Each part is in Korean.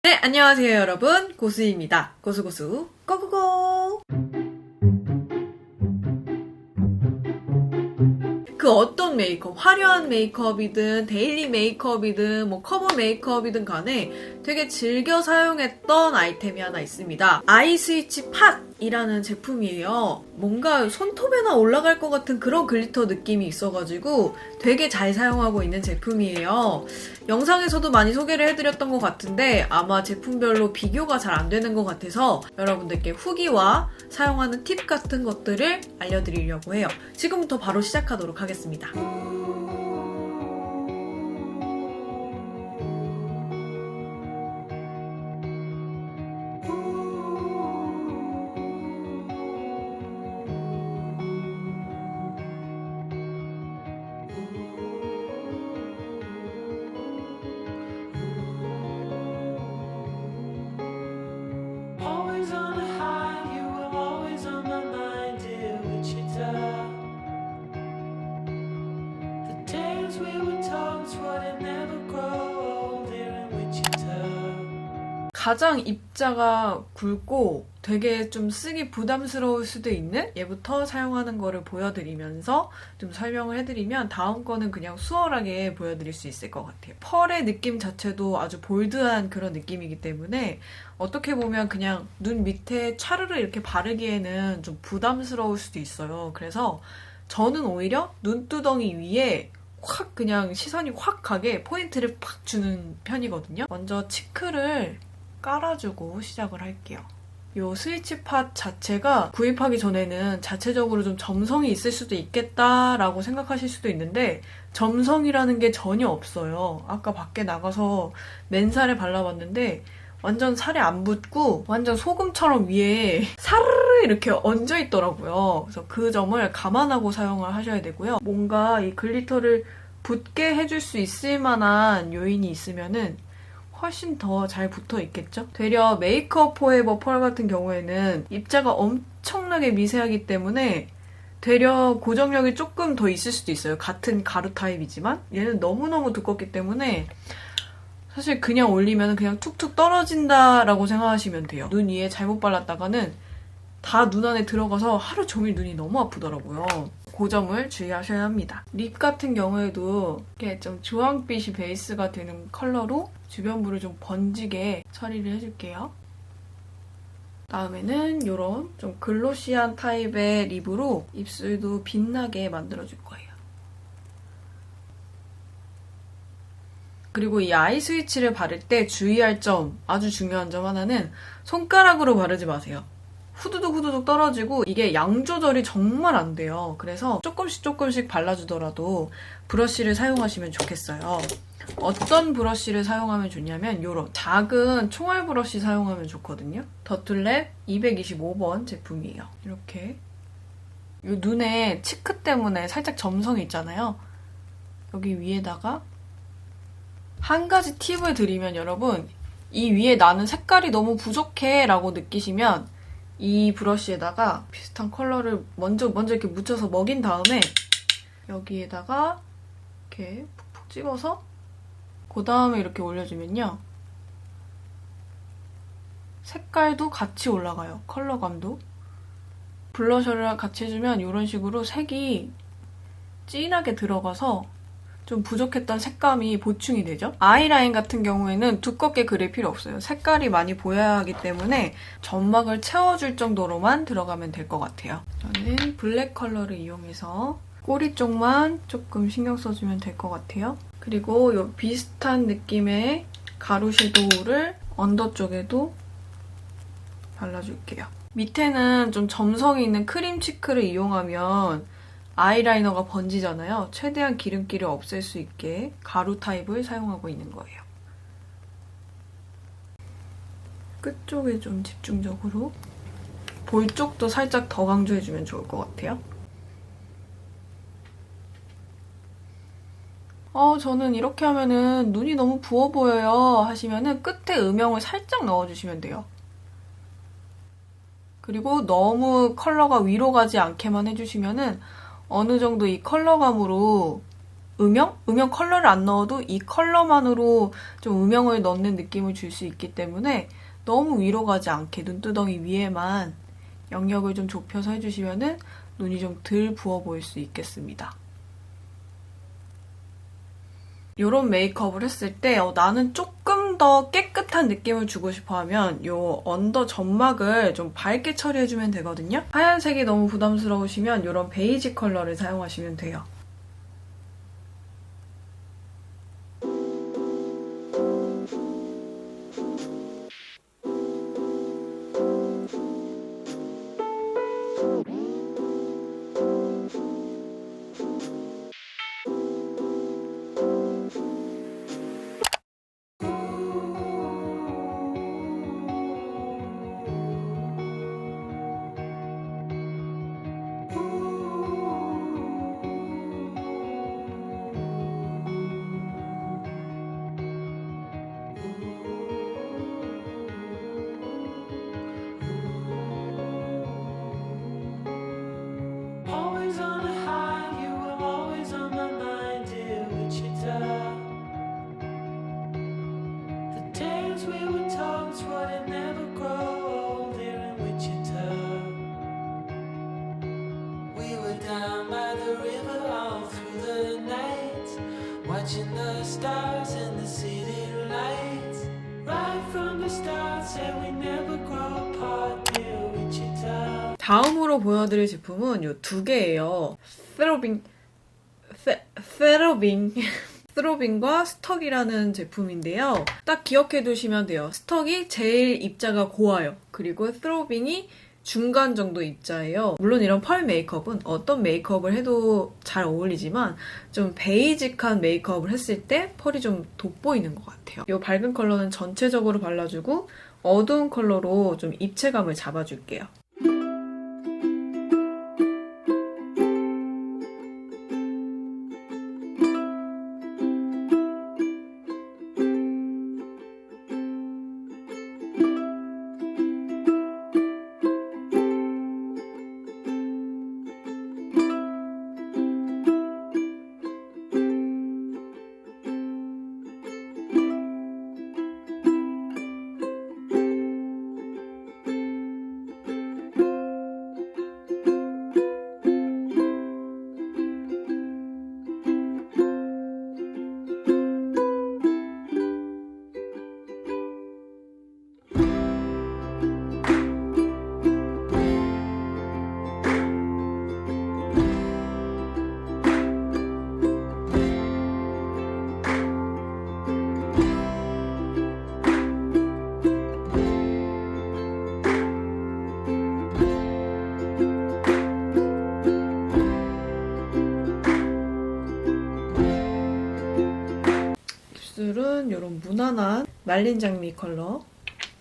네, 안녕하세요 여러분. 고수입니다. 고수고수 고고고. 그 어떤 메이크업, 화려한 메이크업이든 데일리 메이크업이든 뭐 커버 메이크업이든 간에 되게 즐겨 사용했던 아이템이 하나 있습니다. 아이스위치 팟이라는 제품이에요. 뭔가 손톱에나 올라갈 것 같은 그런 글리터 느낌이 있어가지고 되게 잘 사용하고 있는 제품이에요. 영상에서도 많이 소개를 해드렸던 것 같은데 아마 제품별로 비교가 잘 안 되는 것 같아서 여러분들께 후기와 사용하는 팁 같은 것들을 알려드리려고 해요. 지금부터 바로 시작하도록 하겠습니다. Always on a high, you were always on my mind, dear Wichita. The days we were told would never grow old here in Wichita. 가장 입자가 굵고 되게 좀 쓰기 부담스러울 수도 있는 얘부터 사용하는 거를 보여드리면서 좀 설명을 해드리면 다음 거는 그냥 수월하게 보여드릴 수 있을 것 같아요. 펄의 느낌 자체도 아주 볼드한 그런 느낌이기 때문에 어떻게 보면 그냥 눈 밑에 차르르 이렇게 바르기에는 좀 부담스러울 수도 있어요. 그래서 저는 오히려 눈두덩이 위에 확 그냥 시선이 확 가게 포인트를 팍 주는 편이거든요. 먼저 치크를 깔아주고 시작을 할게요. 이 스위치팟 자체가 구입하기 전에는 자체적으로 좀 점성이 있을 수도 있겠다라고 생각하실 수도 있는데 점성이라는 게 전혀 없어요. 아까 밖에 나가서 맨살에 발라봤는데 완전 살에 안 붙고 완전 소금처럼 위에 사르르 이렇게 얹어 있더라고요. 그래서 그 점을 감안하고 사용을 하셔야 되고요. 뭔가 이 글리터를 붙게 해줄 수 있을 만한 요인이 있으면은 훨씬 더 잘 붙어 있겠죠? 되려 메이크업 포에버 펄 같은 경우에는 입자가 엄청나게 미세하기 때문에 되려 고정력이 조금 더 있을 수도 있어요. 같은 가루 타입이지만 얘는 너무너무 두껍기 때문에 사실 그냥 올리면 그냥 툭툭 떨어진다라고 생각하시면 돼요. 눈 위에 잘못 발랐다가는 다 눈 안에 들어가서 하루 종일 눈이 너무 아프더라고요. 그 점을 주의하셔야 합니다. 립 같은 경우에도 이렇게 좀 주황빛이 베이스가 되는 컬러로 주변부를 좀 번지게 처리를 해줄게요. 다음에는 이런 좀 글로시한 타입의 립으로 입술도 빛나게 만들어줄 거예요. 그리고 이 아이 스위치를 바를 때 주의할 점, 아주 중요한 점 하나는 손가락으로 바르지 마세요. 후두둑 후두둑 떨어지고 이게 양 조절이 정말 안 돼요. 그래서 조금씩 발라주더라도 브러쉬를 사용하시면 좋겠어요. 어떤 브러쉬를 사용하면 좋냐면 이런 작은 총알 브러쉬 사용하면 좋거든요. 더툴랩 225번 제품이에요. 이렇게 이 눈에 치크 때문에 살짝 점성이 있잖아요. 여기 위에다가 한 가지 팁을 드리면 여러분 이 위에 나는 색깔이 너무 부족해 라고 느끼시면 이 브러쉬에다가 비슷한 컬러를 먼저 이렇게 묻혀서 먹인 다음에 여기에다가 이렇게 푹푹 찍어서 그 다음에 이렇게 올려주면요. 색깔도 같이 올라가요. 컬러감도. 블러셔를 같이 해주면 이런 식으로 색이 진하게 들어가서 좀 부족했던 색감이 보충이 되죠. 아이라인 같은 경우에는 두껍게 그릴 필요 없어요. 색깔이 많이 보여야 하기 때문에 점막을 채워줄 정도로만 들어가면 될 것 같아요. 저는 블랙 컬러를 이용해서 꼬리 쪽만 조금 신경 써주면 될 것 같아요. 그리고 이 비슷한 느낌의 가루 섀도우를 언더 쪽에도 발라줄게요. 밑에는 좀 점성이 있는 크림 치크를 이용하면 아이라이너가 번지잖아요. 최대한 기름기를 없앨 수 있게 가루 타입을 사용하고 있는 거예요. 끝쪽에 좀 집중적으로 볼 쪽도 살짝 더 강조해주면 좋을 것 같아요. 저는 이렇게 하면은 눈이 너무 부어 보여요 하시면은 끝에 음영을 살짝 넣어주시면 돼요. 그리고 너무 컬러가 위로 가지 않게만 해주시면은 어느 정도 이 컬러감으로 음영 컬러를 안 넣어도 이 컬러만으로 좀 음영을 넣는 느낌을 줄 수 있기 때문에 너무 위로 가지 않게 눈두덩이 위에만 영역을 좀 좁혀서 해주시면은 눈이 좀 덜 부어 보일 수 있겠습니다. 이런 메이크업을 했을 때 나는 조금 더 깨끗한 느낌을 주고 싶어 하면 이 언더 점막을 좀 밝게 처리해주면 되거든요. 하얀색이 너무 부담스러우시면 이런 베이지 컬러를 사용하시면 돼요. Always on a high, you were always on my mind, dear Wichita. The days we were told would never grow old here in Wichita. We were down by the river all through the night, watching the stars and the city lights. Right from the start, said we never grow apart, dear Wichita. 다음으로 보여드릴 제품은 이 두 개예요. 스로빙과 스톡이라는 제품인데요. 딱 기억해 두시면 돼요. 스톡이 제일 입자가 고와요. 그리고 스로빙이 중간 정도 입자예요. 물론 이런 펄 메이크업은 어떤 메이크업을 해도 잘 어울리지만 좀 베이직한 메이크업을 했을 때 펄이 좀 돋보이는 것 같아요. 이 밝은 컬러는 전체적으로 발라주고 어두운 컬러로 좀 입체감을 잡아줄게요. 입술은 이런 무난한 말린 장미 컬러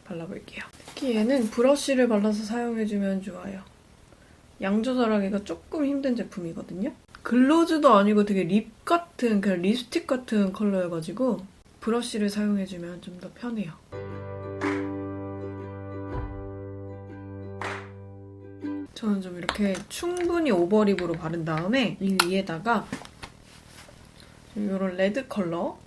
발라볼게요. 특히 얘는 브러쉬를 발라서 사용해주면 좋아요. 양 조절하기가 조금 힘든 제품이거든요. 글로즈도 아니고 되게 립 같은, 그냥 립스틱 같은 컬러여가지고 브러쉬를 사용해주면 좀 더 편해요. 저는 좀 이렇게 충분히 오버립으로 바른 다음에 이 위에다가 이런 레드 컬러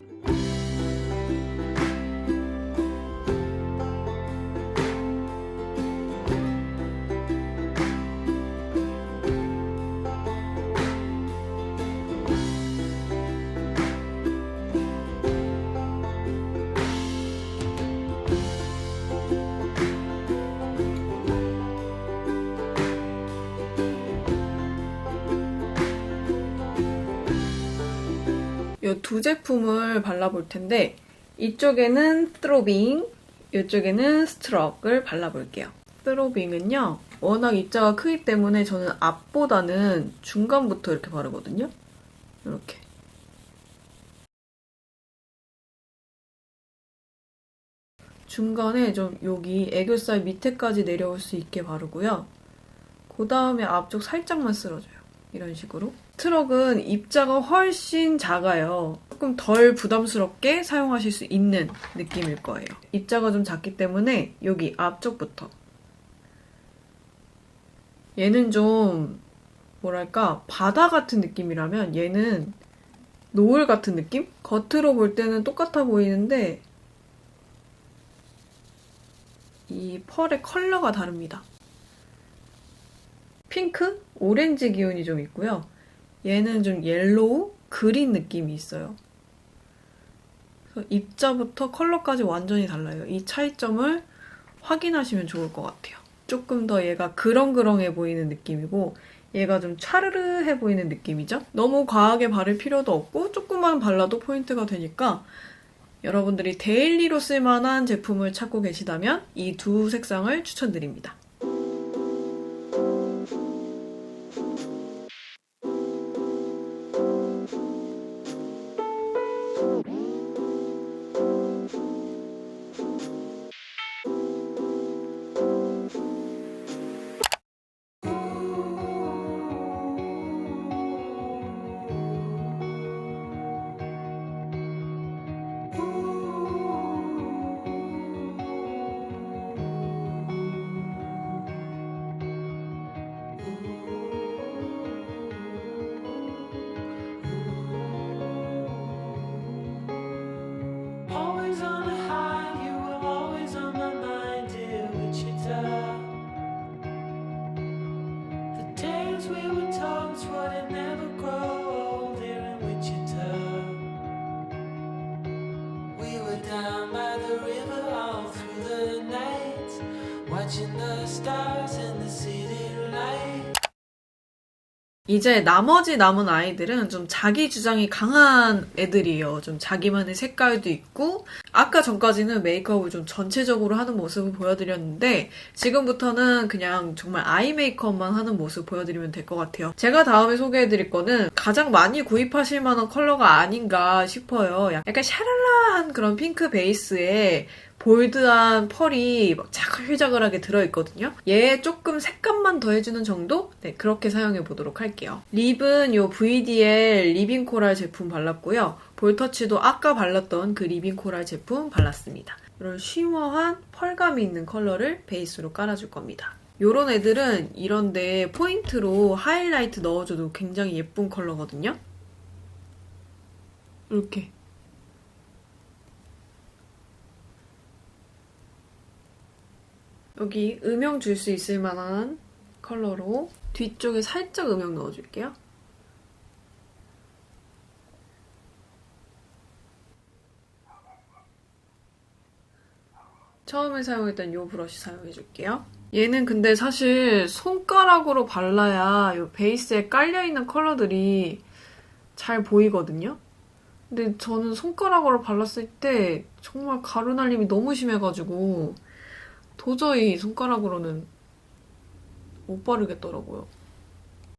이 두 제품을 발라볼 텐데 이쪽에는 스트로빙, 이쪽에는 스트럭을 발라볼게요. 스트로빙은요, 워낙 입자가 크기 때문에 저는 앞보다는 중간부터 이렇게 바르거든요. 이렇게. 중간에 좀 여기 애교살 밑에까지 내려올 수 있게 바르고요. 그 다음에 앞쪽 살짝만 쓸어줘요. 이런 식으로. 스트럭은 입자가 훨씬 작아요. 조금 덜 부담스럽게 사용하실 수 있는 느낌일 거예요. 입자가 좀 작기 때문에 여기 앞쪽부터. 얘는 좀 뭐랄까 바다 같은 느낌이라면 얘는 노을 같은 느낌? 겉으로 볼 때는 똑같아 보이는데 이 펄의 컬러가 다릅니다. 핑크? 오렌지 기운이 좀 있고요. 얘는 좀 옐로우? 그린 느낌이 있어요. 그래서 입자부터 컬러까지 완전히 달라요. 이 차이점을 확인하시면 좋을 것 같아요. 조금 더 얘가 그렁그렁해 보이는 느낌이고 얘가 좀 차르르해 보이는 느낌이죠? 너무 과하게 바를 필요도 없고 조금만 발라도 포인트가 되니까 여러분들이 데일리로 쓸만한 제품을 찾고 계시다면 이 두 색상을 추천드립니다. Always on a high, you were always on my mind, dear Wichita. The days we were told would never grow old here in Wichita. We were down by the river all through the night, watching the stars in the city light. 이제 나머지 남은 아이들은 좀 자기 주장이 강한 애들이에요. 좀 자기만의 색깔도 있고 아까 전까지는 메이크업을 좀 전체적으로 하는 모습을 보여드렸는데 지금부터는 그냥 정말 아이 메이크업만 하는 모습 보여드리면 될 것 같아요. 제가 다음에 소개해드릴 거는 가장 많이 구입하실 만한 컬러가 아닌가 싶어요. 약간 샤랄라한 그런 핑크 베이스에 볼드한 펄이 막 자글자글하게 들어있거든요. 얘 조금 색감만 더해주는 정도? 네, 그렇게 사용해보도록 할게요. 립은 요 VDL 리빙 코랄 제품 발랐고요. 볼터치도 아까 발랐던 그 리빙 코랄 제품 발랐습니다. 이런 쉬머한 펄감이 있는 컬러를 베이스로 깔아줄 겁니다. 요런 애들은 이런데 포인트로 하이라이트 넣어줘도 굉장히 예쁜 컬러거든요. 이렇게. 여기 음영 줄 수 있을 만한 컬러로 뒤쪽에 살짝 음영 넣어줄게요. 처음에 사용했던 이 브러쉬 사용해줄게요. 얘는 근데 사실 손가락으로 발라야 이 베이스에 깔려있는 컬러들이 잘 보이거든요. 근데 저는 손가락으로 발랐을 때 정말 가루 날림이 너무 심해가지고 도저히 손가락으로는 못 바르겠더라고요.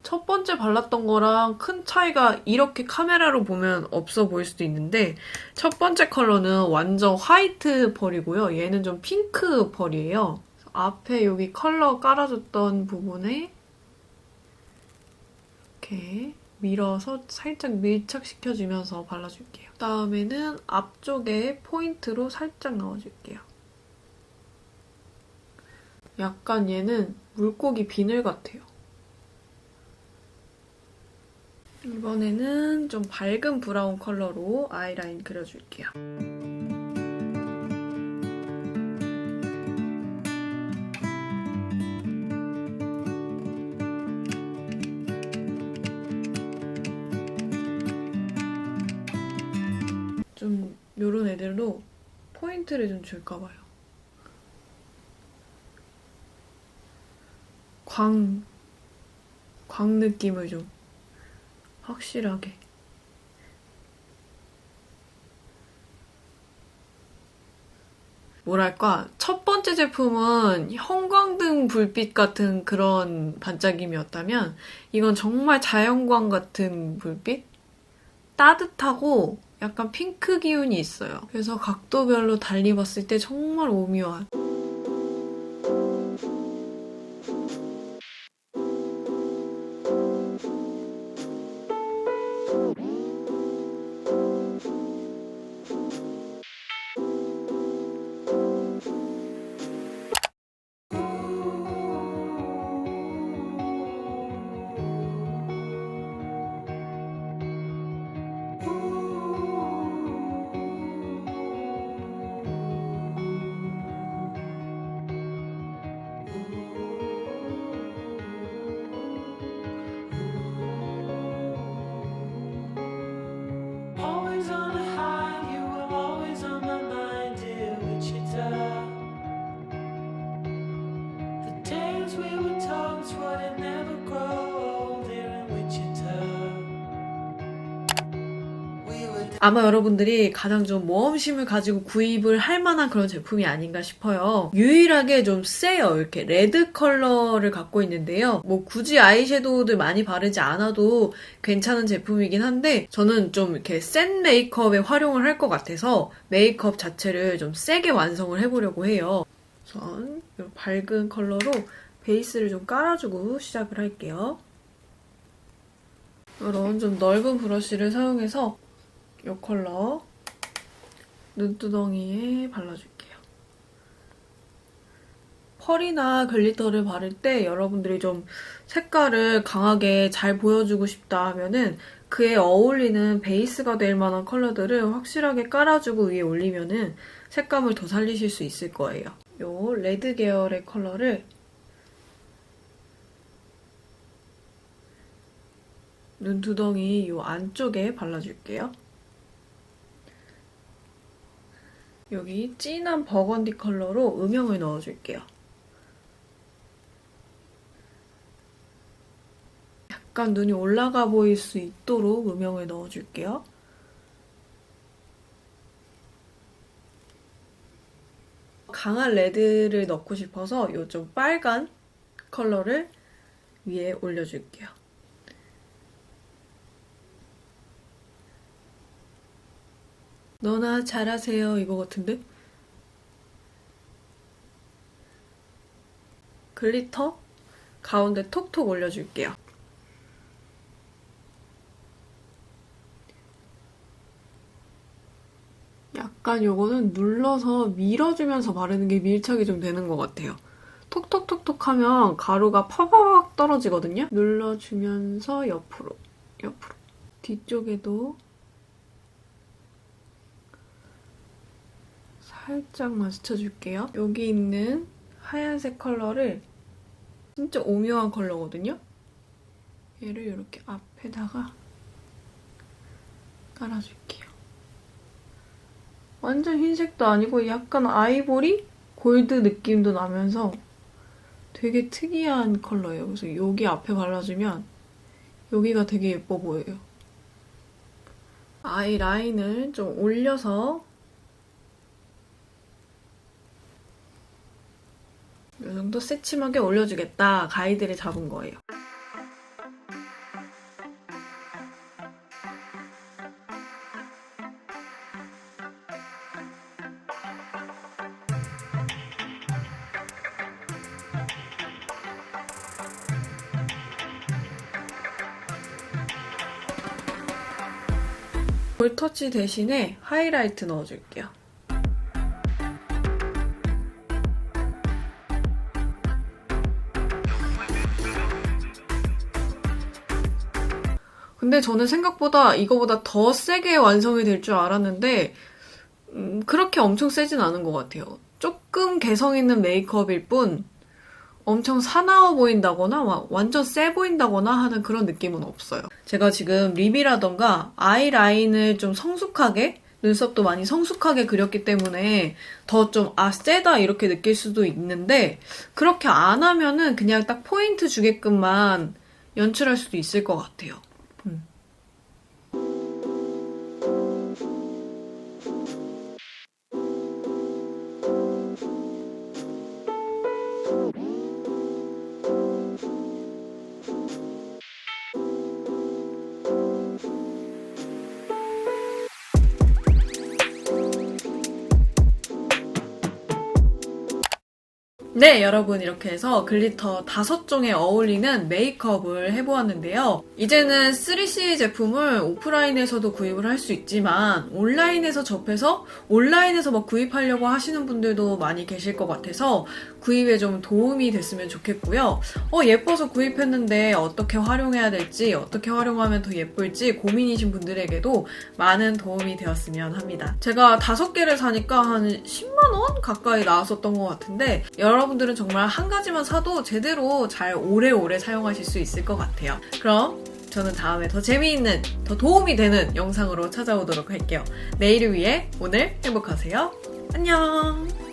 첫 번째 발랐던 거랑 큰 차이가 이렇게 카메라로 보면 없어 보일 수도 있는데 첫 번째 컬러는 완전 화이트 펄이고요. 얘는 좀 핑크 펄이에요. 앞에 여기 컬러 깔아줬던 부분에 이렇게 밀어서 살짝 밀착시켜주면서 발라줄게요. 그다음에는 앞쪽에 포인트로 살짝 넣어줄게요. 약간 얘는 물고기 비늘 같아요. 이번에는 좀 밝은 브라운 컬러로 아이라인 그려줄게요. 좀 요런 애들로 포인트를 좀 줄까봐요. 광 느낌을 좀 확실하게. 뭐랄까, 첫 번째 제품은 형광등 불빛 같은 그런 반짝임이었다면 이건 정말 자연광 같은 불빛? 따뜻하고 약간 핑크 기운이 있어요. 그래서 각도별로 달리 봤을 때 정말 오묘한. 아마 여러분들이 가장 좀 모험심을 가지고 구입을 할 만한 그런 제품이 아닌가 싶어요. 유일하게 좀 세요. 이렇게 레드 컬러를 갖고 있는데요. 뭐 굳이 아이섀도우들 많이 바르지 않아도 괜찮은 제품이긴 한데 저는 좀 이렇게 센 메이크업에 활용을 할 것 같아서 메이크업 자체를 좀 세게 완성을 해보려고 해요. 우선 이 밝은 컬러로 베이스를 좀 깔아주고 시작을 할게요. 이런 좀 넓은 브러쉬를 사용해서 이 컬러 눈두덩이에 발라줄게요. 펄이나 글리터를 바를 때 여러분들이 좀 색깔을 강하게 잘 보여주고 싶다 하면은 그에 어울리는 베이스가 될 만한 컬러들을 확실하게 깔아주고 위에 올리면은 색감을 더 살리실 수 있을 거예요. 이 레드 계열의 컬러를 눈두덩이 이 안쪽에 발라줄게요. 여기 진한 버건디 컬러로 음영을 넣어줄게요. 약간 눈이 올라가 보일 수 있도록 음영을 넣어줄게요. 강한 레드를 넣고 싶어서 이 좀 빨간 컬러를 위에 올려줄게요. 너나 잘하세요 이거 같은데? 글리터 가운데 톡톡 올려줄게요. 약간 요거는 눌러서 밀어주면서 바르는 게 밀착이 좀 되는 것 같아요. 톡톡톡톡 하면 가루가 팍팍 떨어지거든요? 눌러주면서 옆으로. 뒤쪽에도 살짝만 스쳐줄게요. 여기 있는 하얀색 컬러를 진짜 오묘한 컬러거든요? 얘를 이렇게 앞에다가 깔아줄게요. 완전 흰색도 아니고 약간 아이보리? 골드 느낌도 나면서 되게 특이한 컬러예요. 그래서 여기 앞에 발라주면 여기가 되게 예뻐 보여요. 아이라인을 좀 올려서 이 정도 새침하게 올려주겠다 가이드를 잡은 거예요. 볼터치 대신에 하이라이트 넣어줄게요. 근데 저는 생각보다 이거보다 더 세게 완성이 될 줄 알았는데 그렇게 엄청 세진 않은 것 같아요. 조금 개성 있는 메이크업일 뿐 엄청 사나워 보인다거나 완전 세 보인다거나 하는 그런 느낌은 없어요. 제가 지금 립이라던가 아이라인을 좀 성숙하게 눈썹도 많이 성숙하게 그렸기 때문에 더 좀 세다 이렇게 느낄 수도 있는데 그렇게 안 하면은 그냥 딱 포인트 주게끔만 연출할 수도 있을 것 같아요. 네, 여러분 이렇게 해서 글리터 5종에 어울리는 메이크업을 해보았는데요. 이제는 3CE 제품을 오프라인에서도 구입을 할 수 있지만 온라인에서 접해서 온라인에서 막 구입하려고 하시는 분들도 많이 계실 것 같아서 구입에 좀 도움이 됐으면 좋겠고요. 예뻐서 구입했는데 어떻게 활용해야 될지, 어떻게 활용하면 더 예쁠지 고민이신 분들에게도 많은 도움이 되었으면 합니다. 제가 5개를 사니까 한 10만 원 가까이 나왔었던 것 같은데 여러분들은 정말 한 가지만 사도 제대로 잘 오래오래 사용하실 수 있을 것 같아요. 그럼 저는 다음에 더 재미있는, 더 도움이 되는 영상으로 찾아오도록 할게요. 내일을 위해 오늘 행복하세요. 안녕!